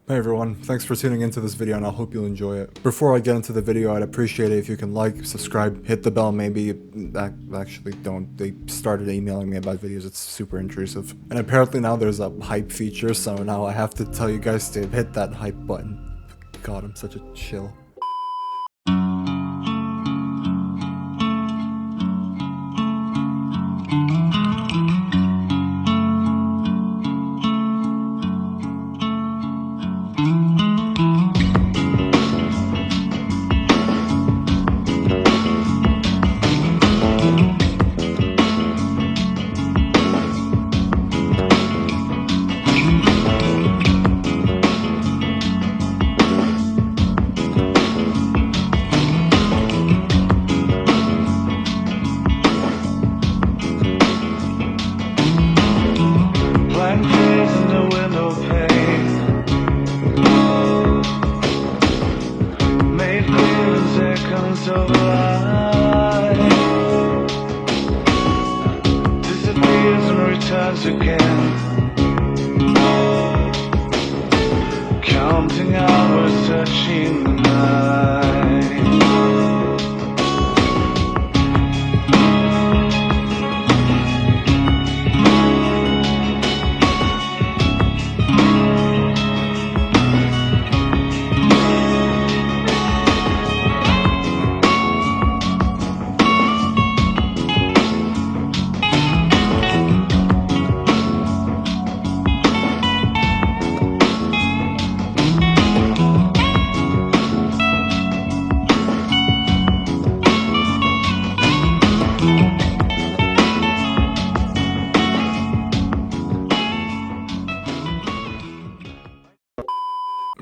Hey everyone, thanks for tuning into this video and I hope you'll enjoy it. Before I get into the video, I'd appreciate it if you can like, subscribe, hit the bell maybe. Actually don't, they started emailing me about videos, it's super intrusive. And apparently now there's a hype feature, so now I have to tell you guys to hit that hype button. God, I'm such a chill. Counting hours, touching the night.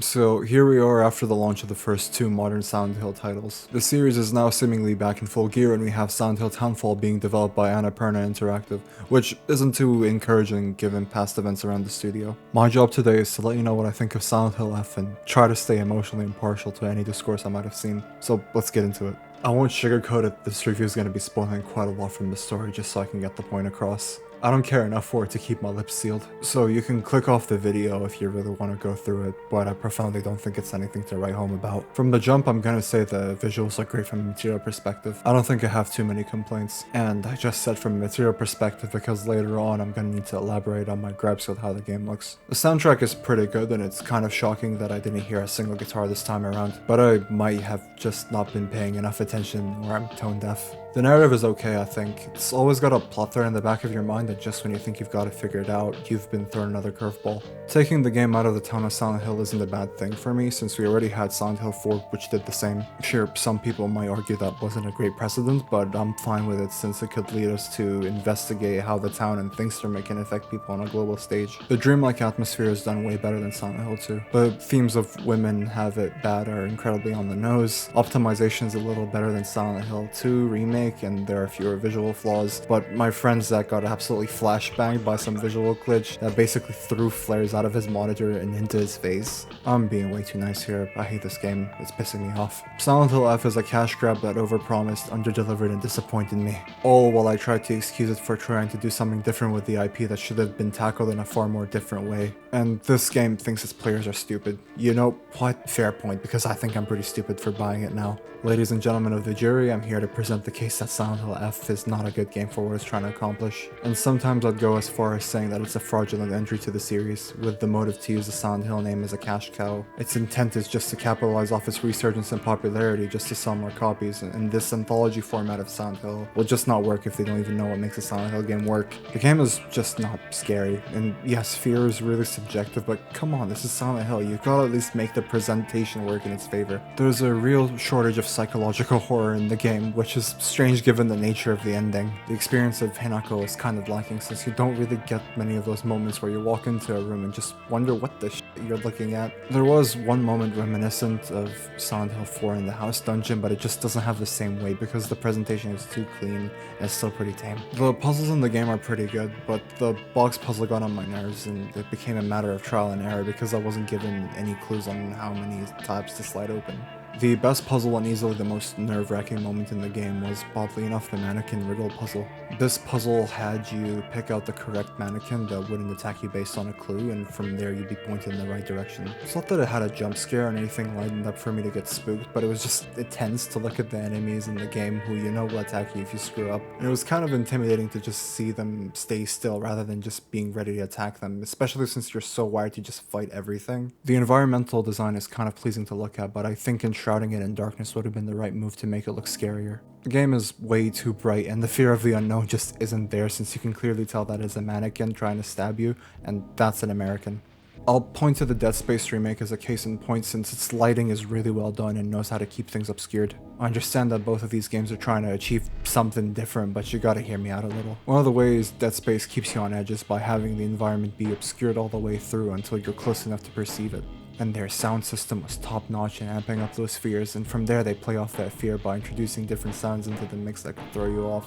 So here we are after the launch of the first two modern Silent Hill titles. The series is now seemingly back in full gear and we have Silent Hill Townfall being developed by Annapurna Interactive, which isn't too encouraging given past events around the studio. My job today is to let you know what I think of Silent Hill F and try to stay emotionally impartial to any discourse I might have seen, so let's get into it. I won't sugarcoat it, this review is going to be spoiling quite a lot from the story just so I can get the point across. I don't care enough for it to keep my lips sealed, so you can click off the video if you really want to go through it, but I profoundly don't think it's anything to write home about. From the jump, I'm gonna say the visuals are great from a material perspective. I don't think I have too many complaints, and I just said from a material perspective because later on I'm gonna need to elaborate on my gripes with how the game looks. The soundtrack is pretty good, and it's kind of shocking that I didn't hear a single guitar this time around, but I might have just not been paying enough attention or I'm tone deaf. The narrative is okay, I think. It's always got a plot thread in the back of your mind that just when you think you've got it figured out, you've been thrown another curveball. Taking the game out of the tone of Silent Hill isn't a bad thing for me, since we already had Silent Hill 4 which did the same. Sure, some people might argue that wasn't a great precedent, but I'm fine with it since it could lead us to investigate how the town and Thingster can affect people on a global stage. The dreamlike atmosphere is done way better than Silent Hill 2. The themes of women have it bad are incredibly on the nose. Optimization is a little better than Silent Hill 2 Remake, and there are fewer visual flaws, but my friend Zack got absolutely flashbanged by some visual glitch that basically threw flares out of his monitor and into his face. I'm being way too nice here, I hate this game, it's pissing me off. Silent Hill F is a cash grab that overpromised, underdelivered, and disappointed me. All while I tried to excuse it for trying to do something different with the IP that should have been tackled in a far more different way. And this game thinks its players are stupid. You know what? Fair point, because I think I'm pretty stupid for buying it now. Ladies and gentlemen of the jury, I'm here to present the case that Silent Hill F is not a good game for what it's trying to accomplish. And sometimes I'd go as far as saying that it's a fraudulent entry to the series, with the motive to use the Silent Hill name as a cash cow. Its intent is just to capitalize off its resurgence in popularity just to sell more copies, and this anthology format of Silent Hill will just not work if they don't even know what makes a Silent Hill game work. The game is just not scary, and yes, fear is really subjective, but come on, this is Silent Hill, you gotta at least make the presentation work in its favor. There's a real shortage of psychological horror in the game, which is strange given the nature of the ending. The experience of Hinako is kind of lacking since you don't really get many of those moments where you walk into a room and just wonder what the shit you're looking at. There was one moment reminiscent of Silent Hill 4 in the house dungeon, but it just doesn't have the same weight because the presentation is too clean and it's still pretty tame. The puzzles in the game are pretty good, but the box puzzle got on my nerves and it became a matter of trial and error because I wasn't given any clues on how many tabs to slide open. The best puzzle and easily the most nerve-wracking moment in the game was, oddly enough, the mannequin riddle puzzle. This puzzle had you pick out the correct mannequin that wouldn't attack you based on a clue, and from there you'd be pointed in the right direction. It's not that it had a jump scare or anything lined up for me to get spooked, but it was just intense to look at the enemies in the game who you know will attack you if you screw up. And it was kind of intimidating to just see them stay still rather than just being ready to attack them, especially since you're so wired to just fight everything. The environmental design is kind of pleasing to look at, but I think enshrouding it in darkness would have been the right move to make it look scarier. The game is way too bright, and the fear of the unknown just isn't there, since you can clearly tell that is a mannequin trying to stab you, and that's an American. I'll point to the Dead Space remake as a case in point, since its lighting is really well done and knows how to keep things obscured. I understand that both of these games are trying to achieve something different, but you gotta hear me out a little. One of the ways Dead Space keeps you on edge is by having the environment be obscured all the way through until you're close enough to perceive it. And their sound system was top notch in amping up those fears, and from there they play off that fear by introducing different sounds into the mix that could throw you off.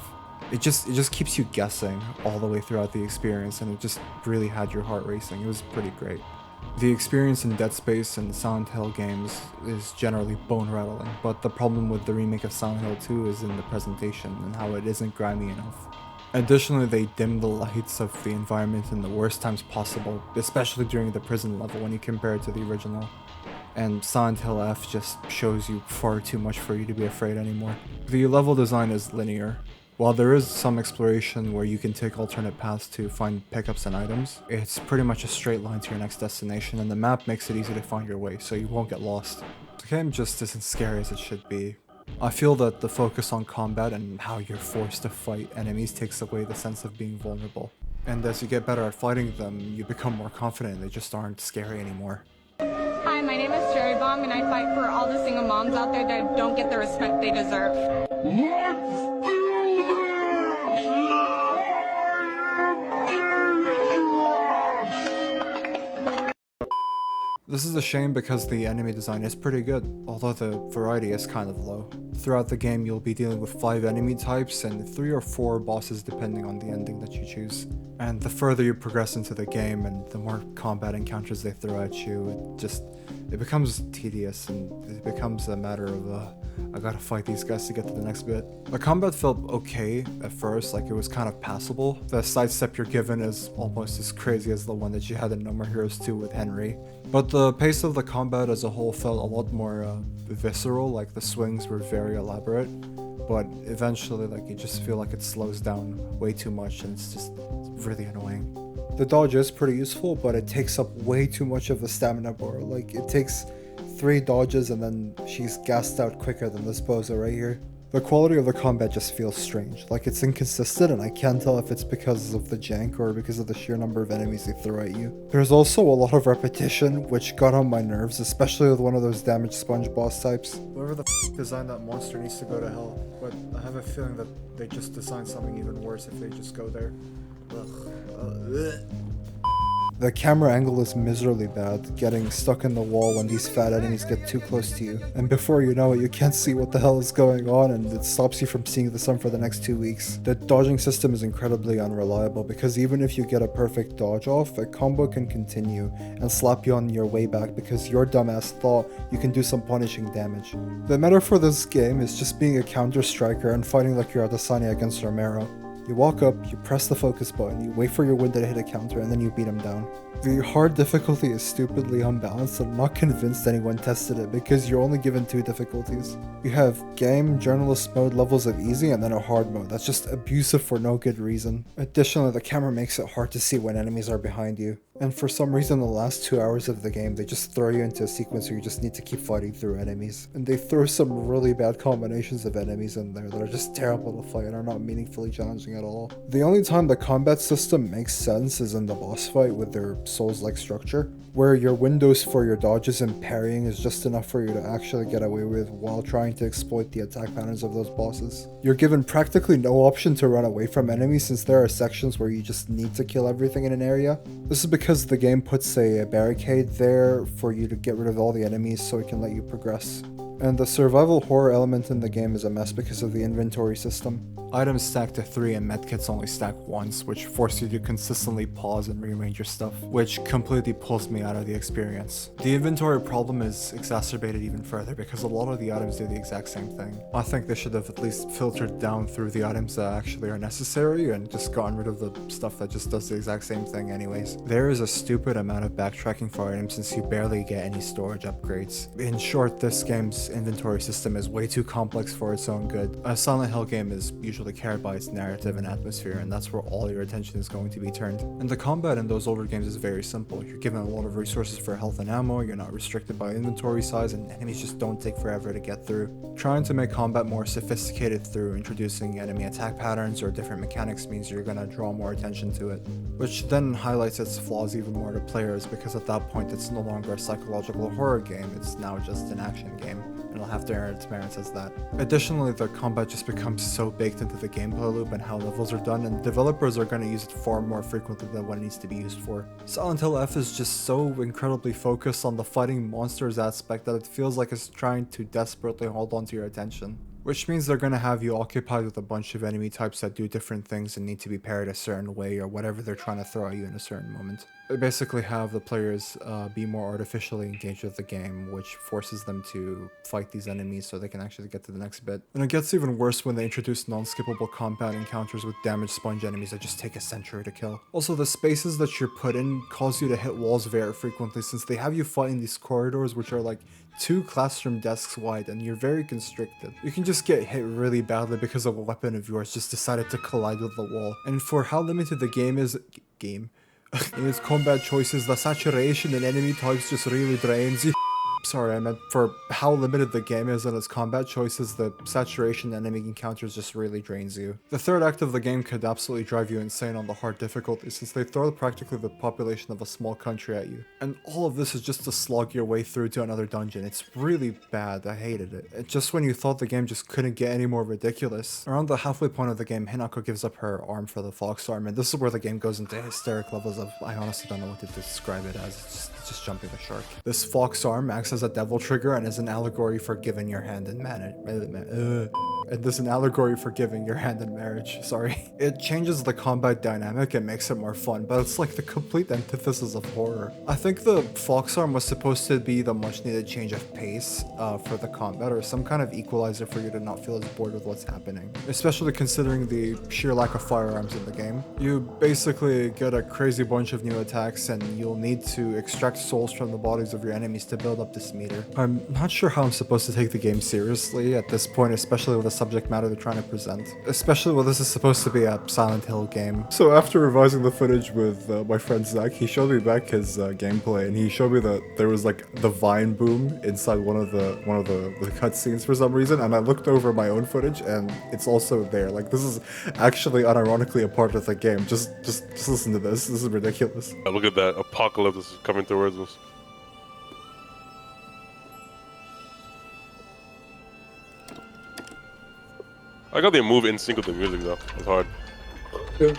It just keeps you guessing all the way throughout the experience, and it just really had your heart racing. It was pretty great. The experience in Dead Space and Silent Hill games is generally bone-rattling, but the problem with the remake of Silent Hill 2 is in the presentation and how it isn't grimy enough. Additionally, they dim the lights of the environment in the worst times possible, especially during the prison level when you compare it to the original. And Silent Hill F just shows you far too much for you to be afraid anymore. The level design is linear. While there is some exploration where you can take alternate paths to find pickups and items, it's pretty much a straight line to your next destination, and the map makes it easy to find your way, so you won't get lost. The game just isn't scary as it should be. I feel that the focus on combat and how you're forced to fight enemies takes away the sense of being vulnerable. And as you get better at fighting them, you become more confident and they just aren't scary anymore. Hi, my name is Cherry Bomb, and I fight for all the single moms out there that don't get the respect they deserve. This is a shame because the enemy design is pretty good, although the variety is kind of low. Throughout the game you'll be dealing with 5 enemy types and 3 or 4 bosses depending on the ending that you choose. And the further you progress into the game and the more combat encounters they throw at you, it becomes tedious and it becomes a matter of I gotta fight these guys to get to the next bit. The combat felt okay at first, like it was kind of passable. The sidestep you're given is almost as crazy as the one that you had in No More Heroes 2 with Henry. But the pace of the combat as a whole felt a lot more visceral, like the swings were very elaborate. But eventually, like, you just feel like it slows down way too much and it's just really annoying. The dodge is pretty useful, but it takes up way too much of the stamina bar. Like, it takes 3 dodges and then she's gassed out quicker than this bozo right here. The quality of the combat just feels strange, like it's inconsistent, and I can't tell if it's because of the jank or because of the sheer number of enemies they throw at you. There's also a lot of repetition, which got on my nerves, especially with one of those damaged sponge boss types. Whoever the designed that monster needs to go to hell, but I have a feeling that they just designed something even worse if they just go there. Ugh. The camera angle is miserably bad, getting stuck in the wall when these fat enemies get too close to you. And before you know it, you can't see what the hell is going on and it stops you from seeing the sun for the next 2 weeks. The dodging system is incredibly unreliable because even if you get a perfect dodge off, a combo can continue and slap you on your way back because your dumbass thought you can do some punishing damage. The meta for this game is just being a counter striker and fighting like you're Adesanya against Romero. You walk up, you press the focus button, you wait for your window to hit a counter, and then you beat him down. The hard difficulty is stupidly unbalanced, and I'm not convinced anyone tested it because you're only given 2 difficulties. You have game, journalist mode, levels of easy, and then a hard mode that's just abusive for no good reason. Additionally, the camera makes it hard to see when enemies are behind you. And for some reason, the last 2 hours of the game, they just throw you into a sequence where you just need to keep fighting through enemies. And they throw some really bad combinations of enemies in there that are just terrible to fight and are not meaningfully challenging at all. The only time the combat system makes sense is in the boss fight with their Souls-like structure, where your windows for your dodges and parrying is just enough for you to actually get away with while trying to exploit the attack patterns of those bosses. You're given practically no option to run away from enemies since there are sections where you just need to kill everything in an area. This is because the game puts a barricade there for you to get rid of all the enemies so it can let you progress. And the survival horror element in the game is a mess because of the inventory system. Items stack to 3 and medkits only stack once, which force you to consistently pause and rearrange your stuff, which completely pulls me out of the experience. The inventory problem is exacerbated even further because a lot of the items do the exact same thing. I think they should have at least filtered down through the items that actually are necessary and just gotten rid of the stuff that just does the exact same thing anyways. There is a stupid amount of backtracking for items since you barely get any storage upgrades. In short, this game's inventory system is way too complex for its own good. A Silent Hill game is usually carried by its narrative and atmosphere, and that's where all your attention is going to be turned. And the combat in those older games is very simple. You're given a lot of resources for health and ammo, you're not restricted by inventory size, and enemies just don't take forever to get through. Trying to make combat more sophisticated through introducing enemy attack patterns or different mechanics means you're gonna draw more attention to it, which then highlights its flaws even more to players because at that point it's no longer a psychological horror game, it's now just an action game. It'll have to earn its merits as that. Additionally, the combat just becomes so baked into the gameplay loop and how levels are done, and developers are going to use it far more frequently than what it needs to be used for. Silent Hill F is just so incredibly focused on the fighting monsters aspect that it feels like it's trying to desperately hold on to your attention. Which means they're going to have you occupied with a bunch of enemy types that do different things and need to be paired a certain way or whatever they're trying to throw at you in a certain moment. They basically have the players be more artificially engaged with the game, which forces them to fight these enemies so they can actually get to the next bit. And it gets even worse when they introduce non-skippable combat encounters with damage sponge enemies that just take a century to kill. Also, the spaces that you're put in cause you to hit walls very frequently since they have you fight in these corridors which are like 2 classroom desks wide and you're very constricted. You can just get hit really badly because a weapon of yours just decided to collide with the wall. And for how limited the game is, in its combat choices, the saturation in enemy types just really drains you. Sorry, I meant for how limited the game is and its combat choices, the saturation enemy encounters just really drains you. The third act of the game could absolutely drive you insane on the hard difficulty since they throw practically the population of a small country at you. And all of this is just to slog your way through to another dungeon. It's really bad, I hated it. Just when you thought the game just couldn't get any more ridiculous. Around the halfway point of the game, Hinako gives up her arm for the fox arm, and this is where the game goes into hysteric levels of, I honestly don't know what to describe it as, it's just jumping the shark. This fox arm acts as a devil trigger and is an allegory for giving your hand in marriage. And this is an allegory for giving your hand in marriage, sorry. It changes the combat dynamic and makes it more fun, but it's like the complete antithesis of horror. I think the fox arm was supposed to be the much needed change of pace for the combat, or some kind of equalizer for you to not feel as bored with what's happening. Especially considering the sheer lack of firearms in the game. You basically get a crazy bunch of new attacks and you'll need to extract souls from the bodies of your enemies to build up this meter. I'm not sure how I'm supposed to take the game seriously at this point, especially with the subject matter they're trying to present. Especially when this is supposed to be a Silent Hill game. So after revising the footage with my friend Zack, he showed me back his gameplay and he showed me that there was like the vine boom inside one of the cutscenes for some reason, and I looked over my own footage and it's also there. Like, this is actually unironically a part of the game. Just listen to this. This is ridiculous. Look at that apocalypse is coming towards us. I got the move in sync with the music though. It's hard. Yeah.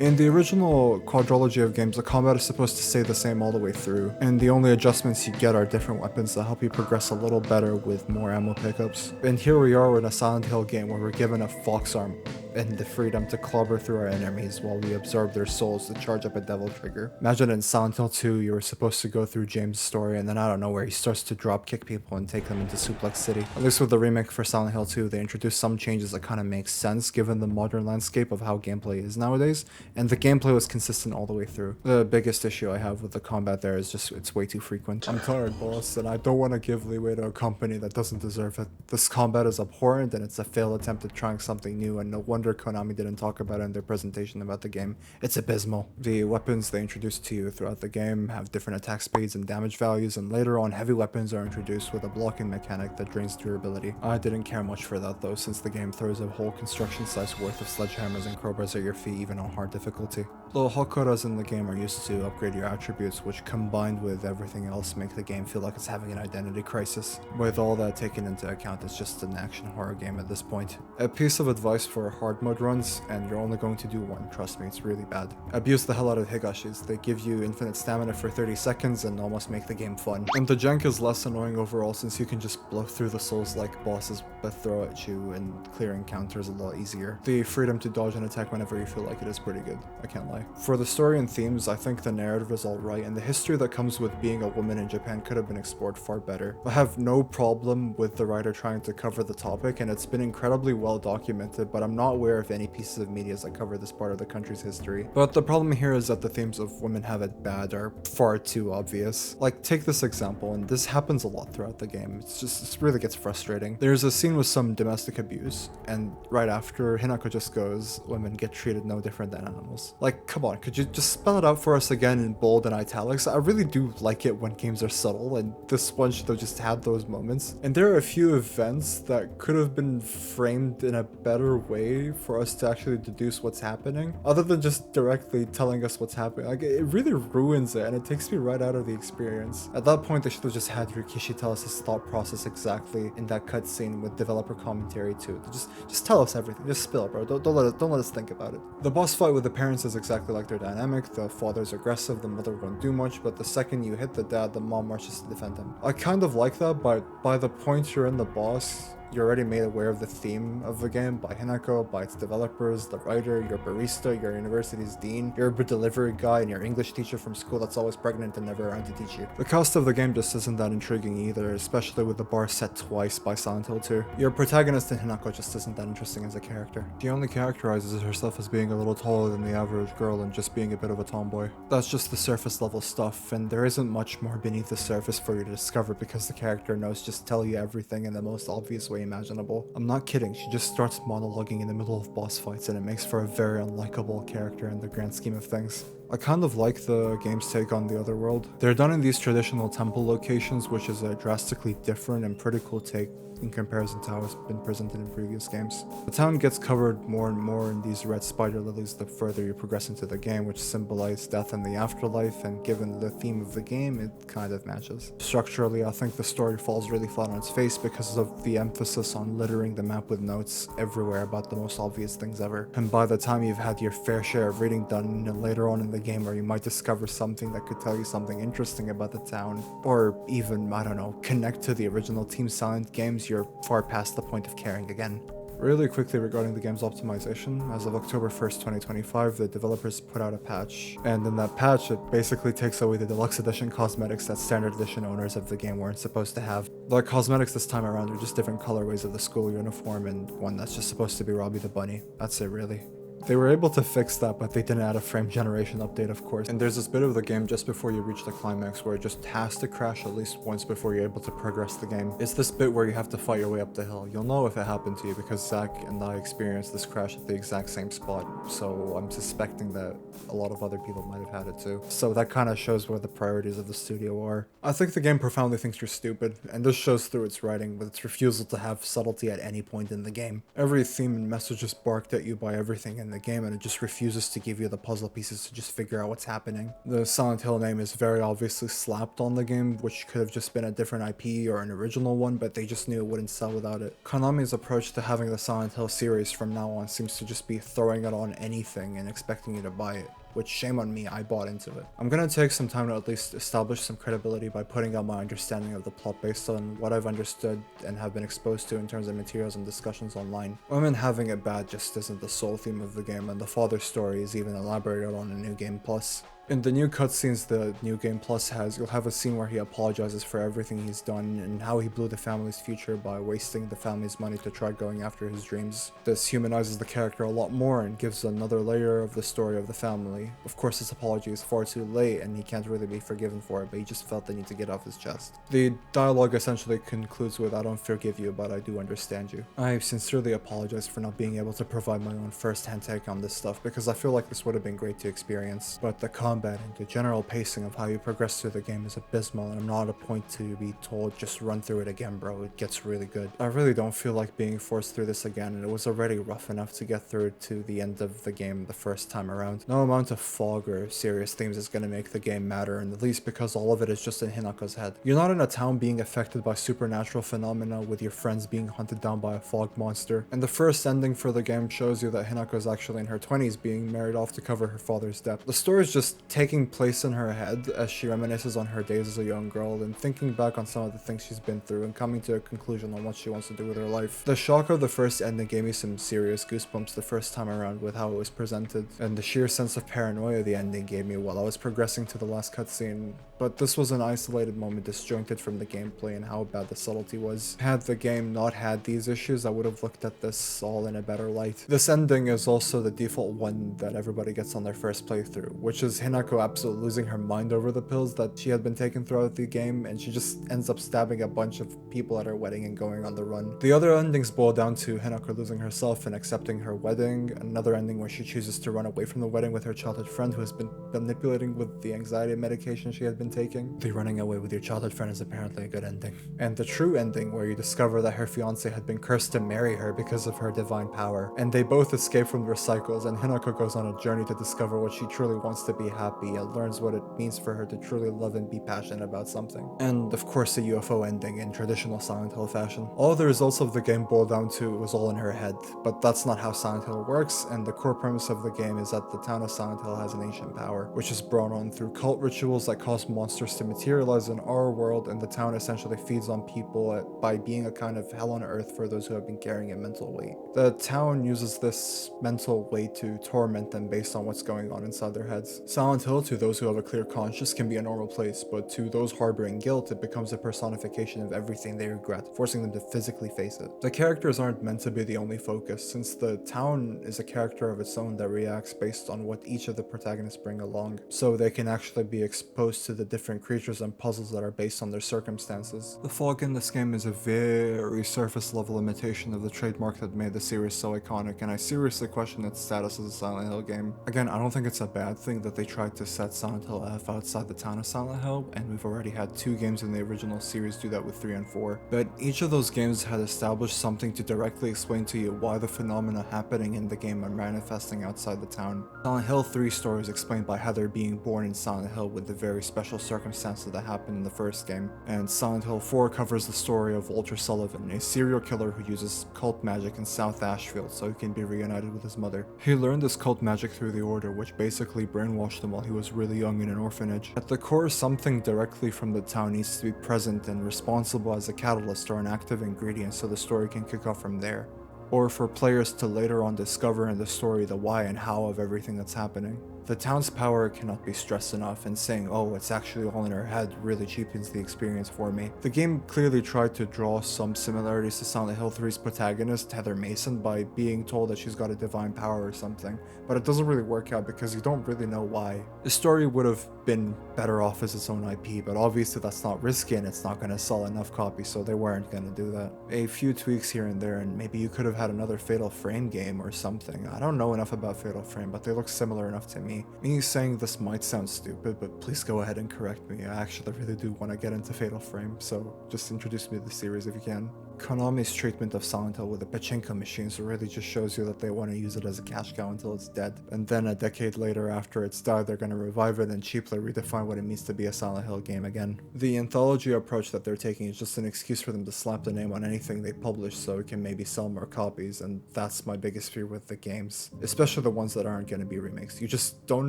In the original quadrilogy of games, the combat is supposed to stay the same all the way through, and the only adjustments you get are different weapons that help you progress a little better with more ammo pickups. And here we are in a Silent Hill game where we're given a fox arm and the freedom to clobber through our enemies while we absorb their souls to charge up a devil trigger. Imagine in Silent Hill 2 you were supposed to go through James' story and then out of nowhere he starts to drop kick people and take them into Suplex City. At least with the remake for Silent Hill 2, they introduced some changes that kind of make sense given the modern landscape of how gameplay is nowadays, and the gameplay was consistent all the way through. The biggest issue I have with the combat there is just it's way too frequent. I'm tired, boss, and I don't want to give leeway to a company that doesn't deserve it. This combat is abhorrent and it's a failed attempt at trying something new, and no wonder Konami didn't talk about it in their presentation about the game. It's abysmal. The weapons they introduce to you throughout the game have different attack speeds and damage values, and later on heavy weapons are introduced with a blocking mechanic that drains durability. I didn't care much for that though, since the game throws a whole construction size worth of sledgehammers and crowbars at your feet even on hard difficulty. The Hakuras in the game are used to upgrade your attributes, which combined with everything else make the game feel like it's having an identity crisis. With all that taken into account, it's just an action horror game at this point. A piece of advice for hard hard mode runs, and you're only going to do one, trust me, it's really bad. Abuse the hell out of Higashis, they give you infinite stamina for 30 seconds and almost make the game fun. And the jank is less annoying overall since you can just blow through the Souls-like bosses that throw at you, and clearing counters a lot easier. The freedom to dodge and attack whenever you feel like it is pretty good, I can't lie. For the story and themes, I think the narrative is alright, and the history that comes with being a woman in Japan could have been explored far better. I have no problem with the writer trying to cover the topic, and it's been incredibly well documented, but I'm not aware of any pieces of media that cover this part of the country's history. But the problem here is that the themes of women have it bad are far too obvious. Like, take this example, and this happens a lot throughout the game. It really gets frustrating. There's a scene with some domestic abuse, and right after, Hinako just goes, women get treated no different than animals. Like, come on, could you just spell it out for us again in bold and italics? I really do like it when games are subtle, and this one should have just had those moments. And there are a few events that could have been framed in a better way for us to actually deduce what's happening, other than just directly telling us what's happening. Like, it really ruins it, and it takes me right out of the experience. At that point, they should have just had Rikishi tell us his thought process exactly in that cutscene with developer commentary too. Just tell us everything. Just spill it, bro. Don't let us think about it. The boss fight with the parents is exactly like their dynamic. The father's aggressive, the mother won't do much, but the second you hit the dad, the mom marches to defend him. I kind of like that, but by the point you're in the boss, you're already made aware of the theme of the game by Hinako, by its developers, the writer, your barista, your university's dean, your delivery guy, and your English teacher from school that's always pregnant and never around to teach you. The cast of the game just isn't that intriguing either, especially with the bar set twice by Silent Hill 2. Your protagonist in Hinako just isn't that interesting as a character. She only characterizes herself as being a little taller than the average girl and just being a bit of a tomboy. That's just the surface level stuff, and there isn't much more beneath the surface for you to discover because the character knows just tell you everything in the most obvious way imaginable. I'm not kidding, she just starts monologuing in the middle of boss fights, and it makes for a very unlikable character in the grand scheme of things. I kind of like the game's take on the Otherworld. They're done in these traditional temple locations, which is a drastically different and pretty cool take in comparison to how it's been presented in previous games. The town gets covered more and more in these red spider lilies the further you progress into the game, which symbolize death and the afterlife, and given the theme of the game, it kind of matches. Structurally, I think the story falls really flat on its face because of the emphasis on littering the map with notes everywhere about the most obvious things ever. And by the time you've had your fair share of reading done, and later on in the game where you might discover something that could tell you something interesting about the town, or even, I don't know, connect to the original Team Silent games, you're far past the point of caring again. Really quickly regarding the game's optimization, as of October 1st, 2025, the developers put out a patch, and in that patch it basically takes away the deluxe edition cosmetics that standard edition owners of the game weren't supposed to have. The cosmetics this time around are just different colorways of the school uniform and one that's just supposed to be Robbie the Bunny. That's it really. They were able to fix that, but they didn't add a frame generation update, of course. And there's this bit of the game just before you reach the climax where it just has to crash at least once before you're able to progress the game. It's this bit where you have to fight your way up the hill. You'll know if it happened to you because Zack and I experienced this crash at the exact same spot, so I'm suspecting that a lot of other people might have had it too. So that kind of shows where the priorities of the studio are. I think the game profoundly thinks you're stupid, and this shows through its writing with its refusal to have subtlety at any point in the game. Every theme and message is barked at you by everything in the game, and it just refuses to give you the puzzle pieces to just figure out what's happening. The Silent Hill name is very obviously slapped on the game, which could have just been a different IP or an original one, but they just knew it wouldn't sell without it. Konami's approach to having the Silent Hill series from now on seems to just be throwing it on anything and expecting you to buy it. Which, shame on me, I bought into it. I'm gonna take some time to at least establish some credibility by putting out my understanding of the plot based on what I've understood and have been exposed to in terms of materials and discussions online. Women having it bad just isn't the sole theme of the game, and the father's story is even elaborated on in New Game Plus. In the new cutscenes the New Game Plus has, you'll have a scene where he apologizes for everything he's done and how he blew the family's future by wasting the family's money to try going after his dreams. This humanizes the character a lot more and gives another layer of the story of the family. Of course, his apology is far too late and he can't really be forgiven for it, but he just felt the need to get off his chest. The dialogue essentially concludes with, "I don't forgive you, but I do understand you." I sincerely apologize for not being able to provide my own first-hand take on this stuff because I feel like this would have been great to experience, but the comments combat and the general pacing of how you progress through the game is abysmal, and I'm not at a point to be told just run through it again, bro. It gets really good. I really don't feel like being forced through this again, and it was already rough enough to get through to the end of the game the first time around. No amount of fog or serious themes is going to make the game matter, and at least because all of it is just in Hinako's head. You're not in a town being affected by supernatural phenomena with your friends being hunted down by a fog monster, and the first ending for the game shows you that Hinako is actually in her 20s being married off to cover her father's debt. The story is just taking place in her head as she reminisces on her days as a young girl and thinking back on some of the things she's been through and coming to a conclusion on what she wants to do with her life. The shock of the first ending gave me some serious goosebumps the first time around with how it was presented, and the sheer sense of paranoia the ending gave me while I was progressing to the last cutscene. But this was an isolated moment disjointed from the gameplay and how bad the subtlety was. Had the game not had these issues, I would have looked at this all in a better light. This ending is also the default one that everybody gets on their first playthrough, which is Hinako absolutely losing her mind over the pills that she had been taking throughout the game, and she just ends up stabbing a bunch of people at her wedding and going on the run. The other endings boil down to Hinako losing herself and accepting her wedding, another ending where she chooses to run away from the wedding with her childhood friend who has been manipulating with the anxiety medication she had been taking. The running away with your childhood friend is apparently a good ending. And the true ending where you discover that her fiance had been cursed to marry her because of her divine power, and they both escape from their cycles, and Hinako goes on a journey to discover what she truly wants to be happy and learns what it means for her to truly love and be passionate about something. And of course the UFO ending in traditional Silent Hill fashion. All of the results of the game boil down to it was all in her head, but that's not how Silent Hill works, and the core premise of the game is that the town of Silent Hill has an ancient power, which is brought on through cult rituals that cause monsters to materialize in our world, and the town essentially feeds on people by being a kind of hell on earth for those who have been carrying a mental weight. The town uses this mental weight to torment them based on what's going on inside their heads. Silent Hill, to those who have a clear conscience, can be a normal place, but to those harboring guilt, it becomes a personification of everything they regret, forcing them to physically face it. The characters aren't meant to be the only focus, since the town is a character of its own that reacts based on what each of the protagonists bring along, so they can actually be exposed to the different creatures and puzzles that are based on their circumstances. The fog in this game is a very surface level imitation of the trademark that made the series so iconic, and I seriously question its status as a Silent Hill game. Again, I don't think it's a bad thing that they tried to set Silent Hill F outside the town of Silent Hill, and we've already had 2 games in the original series do that with 3 and 4, but each of those games had established something to directly explain to you why the phenomena happening in the game are manifesting outside the town. Silent Hill 3 story is explained by Heather being born in Silent Hill with the very special circumstances that happened in the first game, and Silent Hill 4 covers the story of Walter Sullivan, a serial killer who uses cult magic in South Ashfield so he can be reunited with his mother. He learned this cult magic through the Order, which basically brainwashed him while he was really young in an orphanage. At the core, something directly from the town needs to be present and responsible as a catalyst or an active ingredient so the story can kick off from there, or for players to later on discover in the story the why and how of everything that's happening. The town's power cannot be stressed enough, and saying, oh, it's actually all in her head really cheapens the experience for me. The game clearly tried to draw some similarities to Silent Hill 3's protagonist, Heather Mason, by being told that she's got a divine power or something, but it doesn't really work out because you don't really know why. The story would have been better off as its own IP, but obviously that's not risky and it's not going to sell enough copies, so they weren't going to do that. A few tweaks here and there, and maybe you could have had another Fatal Frame game or something. I don't know enough about Fatal Frame, but they look similar enough to me. Me saying this might sound stupid, but please go ahead and correct me. I actually really do want to get into Fatal Frame, so just introduce me to the series if you can. Konami's treatment of Silent Hill with the pachinko machines really just shows you that they want to use it as a cash cow until it's dead, and then a decade later after it's died they're going to revive it and cheaply redefine what it means to be a Silent Hill game again. The anthology approach that they're taking is just an excuse for them to slap the name on anything they publish so it can maybe sell more copies, and that's my biggest fear with the games, especially the ones that aren't going to be remakes. You just don't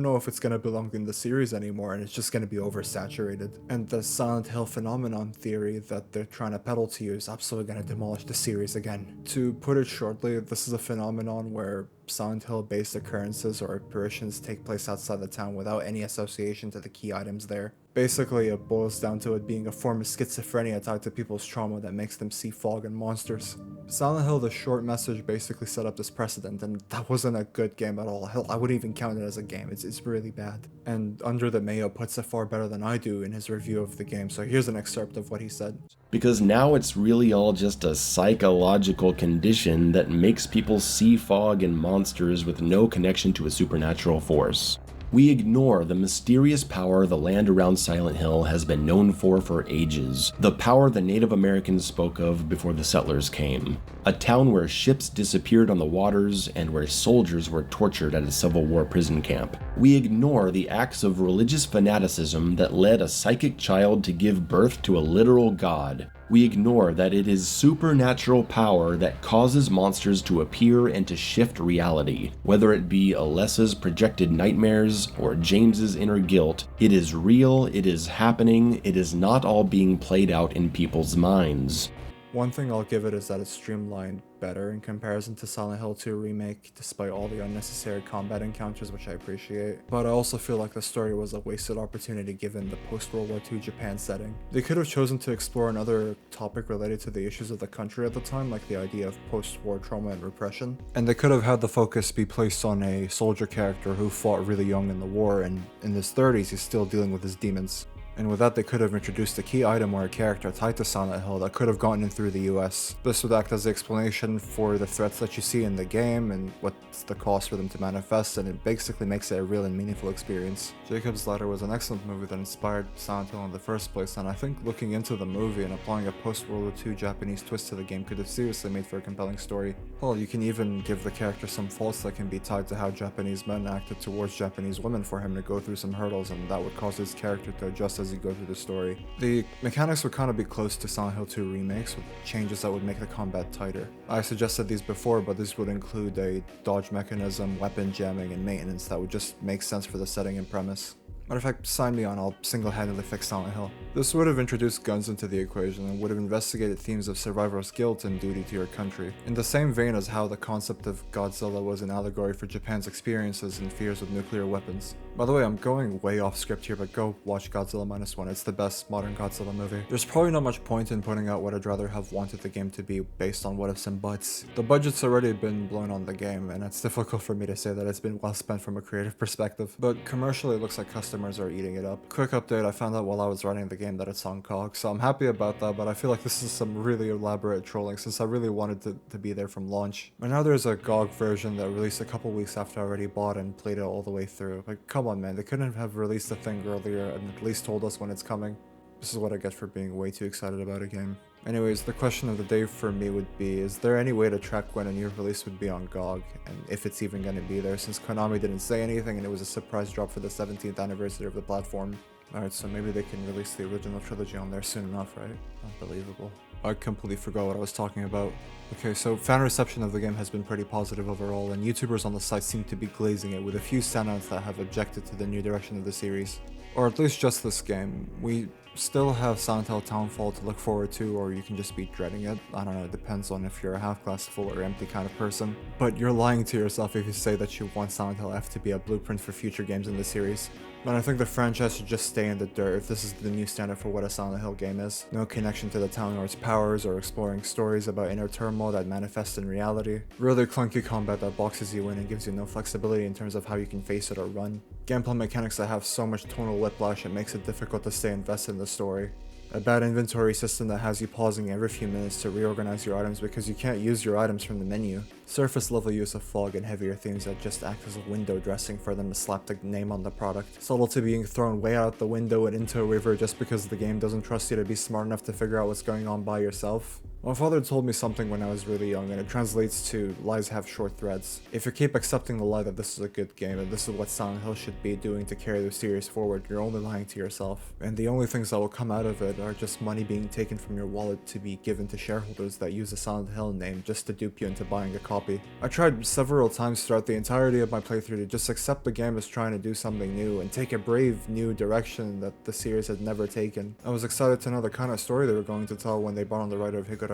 know if it's going to belong in the series anymore, and it's just going to be oversaturated. And the Silent Hill phenomenon theory that they're trying to peddle to you is absolutely going to demolish the series again. To put it shortly, this is a phenomenon where Silent Hill based occurrences or apparitions take place outside the town without any association to the key items there. Basically, it boils down to it being a form of schizophrenia tied to people's trauma that makes them see fog and monsters. Silent Hill, the short message, basically set up this precedent, and that wasn't a good game at all. Hell, I wouldn't even count it as a game. It's really bad. And UnderTheMayo puts it far better than I do in his review of the game, so here's an excerpt of what he said. Because now it's really all just a psychological condition that makes people see fog and monsters with no connection to a supernatural force. We ignore the mysterious power the land around Silent Hill has been known for ages. The power the Native Americans spoke of before the settlers came. A town where ships disappeared on the waters and where soldiers were tortured at a Civil War prison camp. We ignore the acts of religious fanaticism that led a psychic child to give birth to a literal god. We ignore that it is supernatural power that causes monsters to appear and to shift reality. Whether it be Alessa's projected nightmares or James's inner guilt, it is real, it is happening, it is not all being played out in people's minds. One thing I'll give it is that it's streamlined better in comparison to Silent Hill 2 Remake, despite all the unnecessary combat encounters, which I appreciate. But I also feel like the story was a wasted opportunity given the post-World War II Japan setting. They could have chosen to explore another topic related to the issues of the country at the time, like the idea of post-war trauma and repression. And they could have had the focus be placed on a soldier character who fought really young in the war, and in his 30s he's still dealing with his demons. And with that, they could have introduced a key item or a character tied to Silent Hill that could have gotten in through the US. This would act as the explanation for the threats that you see in the game and what's the cost for them to manifest, and it basically makes it a real and meaningful experience. Jacob's Ladder was an excellent movie that inspired Silent Hill in the first place, and I think looking into the movie and applying a post-World War II Japanese twist to the game could have seriously made for a compelling story. Hell, you can even give the character some faults that can be tied to how Japanese men acted towards Japanese women for him to go through some hurdles, and that would cause his character to adjust as you go through the story. The mechanics would kind of be close to Silent Hill 2 remakes, with changes that would make the combat tighter. I suggested these before, but this would include a dodge mechanism, weapon jamming, and maintenance that would just make sense for the setting and premise. Matter of fact, sign me on, I'll single-handedly fix Silent Hill. This would have introduced guns into the equation and would have investigated themes of survivor's guilt and duty to your country, in the same vein as how the concept of Godzilla was an allegory for Japan's experiences and fears with nuclear weapons. By the way, I'm going way off script here, but go watch Godzilla Minus One. It's the best modern Godzilla movie. There's probably not much point in putting out what I'd rather have wanted the game to be based on what ifs and buts. The budget's already been blown on the game, and it's difficult for me to say that it's been well spent from a creative perspective, but commercially it looks like customers are eating it up. Quick update, I found out while I was writing the game that it's on GOG, so I'm happy about that, but I feel like this is some really elaborate trolling since I really wanted to be there from launch. And now there's a GOG version that released a couple weeks after I already bought and played it all the way through. Like, come on man, they couldn't have released the thing earlier and at least told us when it's coming. This is what I get for being way too excited about a game. Anyways, the question of the day for me would be, is there any way to track when a new release would be on GOG, and if it's even going to be there, since Konami didn't say anything and it was a surprise drop for the 17th anniversary of the platform. Alright, so maybe they can release the original trilogy on there soon enough, right? Unbelievable. I completely forgot what I was talking about. Okay, so fan reception of the game has been pretty positive overall, and YouTubers on the site seem to be glazing it, with a few standouts that have objected to the new direction of the series. Or at least just this game. We still have Silent Hill Townfall to look forward to, or you can just be dreading it. I don't know, it depends on if you're a half-glass full or empty kind of person. But you're lying to yourself if you say that you want Silent Hill F to be a blueprint for future games in the series. But I think the franchise should just stay in the dirt if this is the new standard for what a Silent Hill game is. No connection to the town or its powers, or exploring stories about inner turmoil that manifest in reality. Really clunky combat that boxes you in and gives you no flexibility in terms of how you can face it or run. Gameplay mechanics that have so much tonal whiplash it makes it difficult to stay invested in the story. A bad inventory system that has you pausing every few minutes to reorganize your items because you can't use your items from the menu. Surface level use of fog and heavier themes that just act as a window dressing for them to slap the name on the product. Subtlety being thrown way out the window and into a river just because the game doesn't trust you to be smart enough to figure out what's going on by yourself. My father told me something when I was really young, and it translates to lies have short threads. If you keep accepting the lie that this is a good game and this is what Silent Hill should be doing to carry the series forward, you're only lying to yourself. And the only things that will come out of it are just money being taken from your wallet to be given to shareholders that use the Silent Hill name just to dupe you into buying a copy. I tried several times throughout the entirety of my playthrough to just accept the game as trying to do something new and take a brave new direction that the series had never taken. I was excited to know the kind of story they were going to tell when they brought on the writer of Higurashi.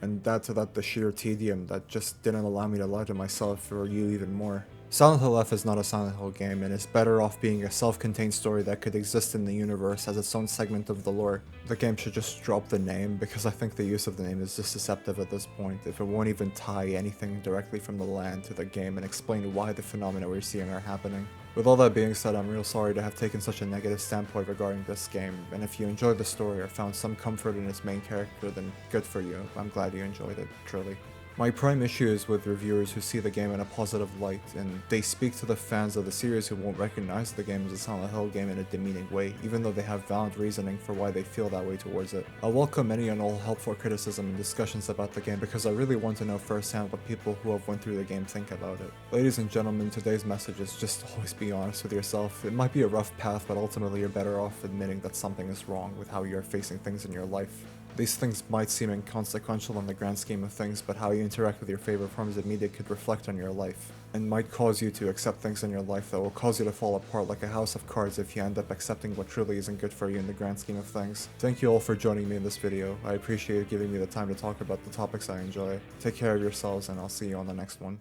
And add to that the sheer tedium that just didn't allow me to lie to myself or you even more. Silent Hill F is not a Silent Hill game, and is better off being a self-contained story that could exist in the universe as its own segment of the lore. The game should just drop the name, because I think the use of the name is just deceptive at this point, if it won't even tie anything directly from the land to the game and explain why the phenomena we're seeing are happening. With all that being said, I'm real sorry to have taken such a negative standpoint regarding this game, and if you enjoyed the story or found some comfort in its main character, then good for you. I'm glad you enjoyed it, truly. My prime issue is with reviewers who see the game in a positive light, and they speak to the fans of the series who won't recognize the game as a Silent Hill game in a demeaning way, even though they have valid reasoning for why they feel that way towards it. I welcome any and all helpful criticism and discussions about the game because I really want to know firsthand what people who have went through the game think about it. Ladies and gentlemen, today's message is just always be honest with yourself. It might be a rough path, but ultimately you're better off admitting that something is wrong with how you're facing things in your life. These things might seem inconsequential in the grand scheme of things, but how you interact with your favorite forms of media could reflect on your life, and might cause you to accept things in your life that will cause you to fall apart like a house of cards if you end up accepting what truly isn't good for you in the grand scheme of things. Thank you all for joining me in this video. I appreciate giving me the time to talk about the topics I enjoy. Take care of yourselves, and I'll see you on the next one.